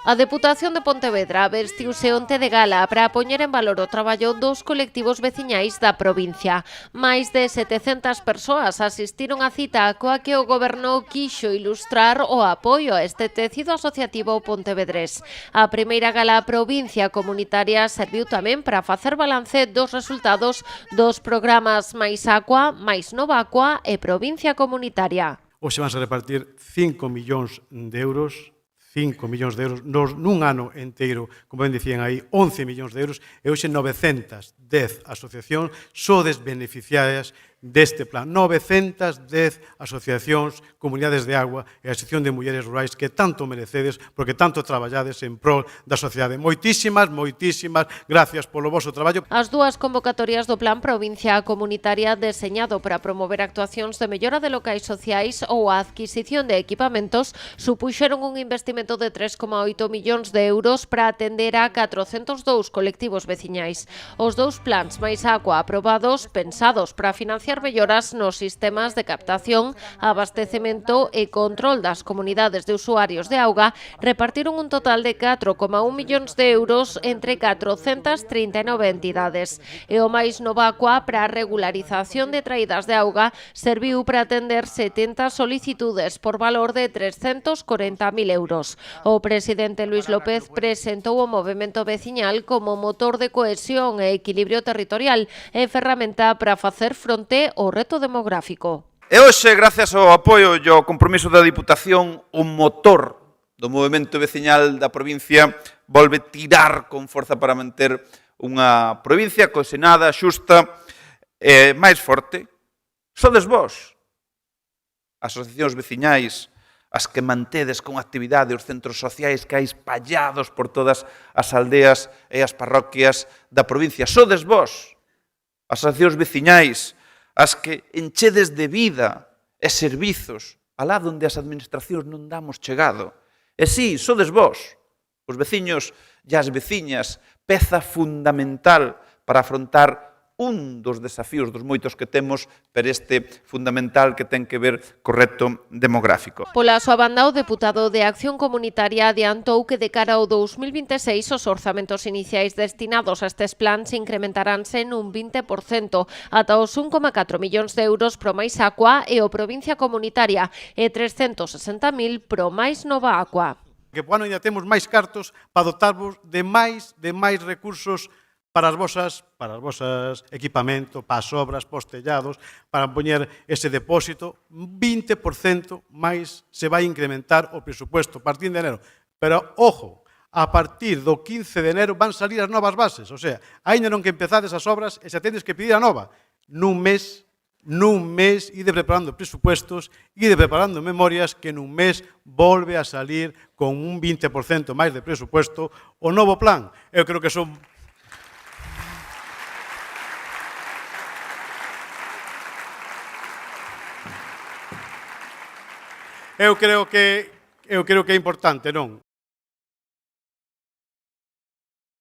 A Deputación de Pontevedra vestiuse onte de gala para poñer en valor o traballo dos colectivos veciñais da provincia. Máis de 700 persoas asistiron á cita coa que o Goberno quixo ilustrar o apoio a este tecido asociativo pontevedrés. A primeira gala provincia comunitaria serviu tamén para facer balance dos resultados dos programas Máis Aqua, Máis Novaqua e Provincia Comunitaria. Hoxe vanse repartir 5 millóns de euros nun ano inteiro, como ben dicían aí, 11 millóns de euros, e hoxe 910 asociacións sodes beneficiarias deste plan. 910 asociacións, comunidades de agua e a Asociación de Mulleres Rurais que tanto merecedes porque tanto traballades en prol da sociedade. Moitísimas gracias polo voso traballo. As dúas convocatorias do Plan Provincia Comunitaria deseñado para promover actuacións de mellora de locais sociais ou a adquisición de equipamentos supuxeron un investimento de 3,8 millóns de euros para atender a 402 colectivos veciñais. Os dous plans Máis Aqua aprobados, pensados para financiar melloras nos sistemas de captación, abastecemento e control das comunidades de usuarios de auga, repartiron un total de 4,1 millóns de euros entre 439 entidades. E o Máis Novaqua para a regularización de traídas de auga serviu para atender 70 solicitudes por valor de 340.000 euros. O presidente Luís López presentou o movemento veciñal como motor de cohesión e equilibrio territorial e ferramenta para facer fronte ao reto demográfico. E hoxe, gracias ao apoio e ao compromiso da Diputación, o motor do movemento veciñal da provincia volve tirar con forza para manter unha provincia cohesionada, xusta e máis forte. Sodes vós, asociacións veciñais, as que mantedes con actividade os centros sociais que hai espallados por todas as aldeas e as parroquias da provincia. Sodes vós, asociacións veciñais, as que enchedes de vida e servizos alá onde as administracións non damos chegado. E si, sodes vós, os veciños e as veciñas, peza fundamental para afrontar un dos desafíos dos moitos que temos per este fundamental que ten que ver co reto demográfico. Pola súa banda, o deputado de Acción Comunitaria adiantou que de cara ao 2026 os orzamentos iniciais destinados a estes plans incrementaránse nun 20% ata os 1,4 millóns de euros pro Máis Aqua e o Provincia Comunitaria e 360.000 pro Máis Novaqua. Que po ano ainda temos máis cartos para dotarvos de máis recursos para as vosas equipamento, para as obras, para os tellados, para poñer ese depósito, 20% máis se vai incrementar o presupuesto a partir de enero. Pero, ojo, a partir do 15 de enero van salir as novas bases, o sea, ainda non que empezades as obras e xa tendes que pedir a nova. Nun mes, ide preparando presupuestos, ide preparando memorias que nun mes volve a salir con un 20% máis de presupuesto o novo plan. Eu creo que son... Eu creo que é importante, non?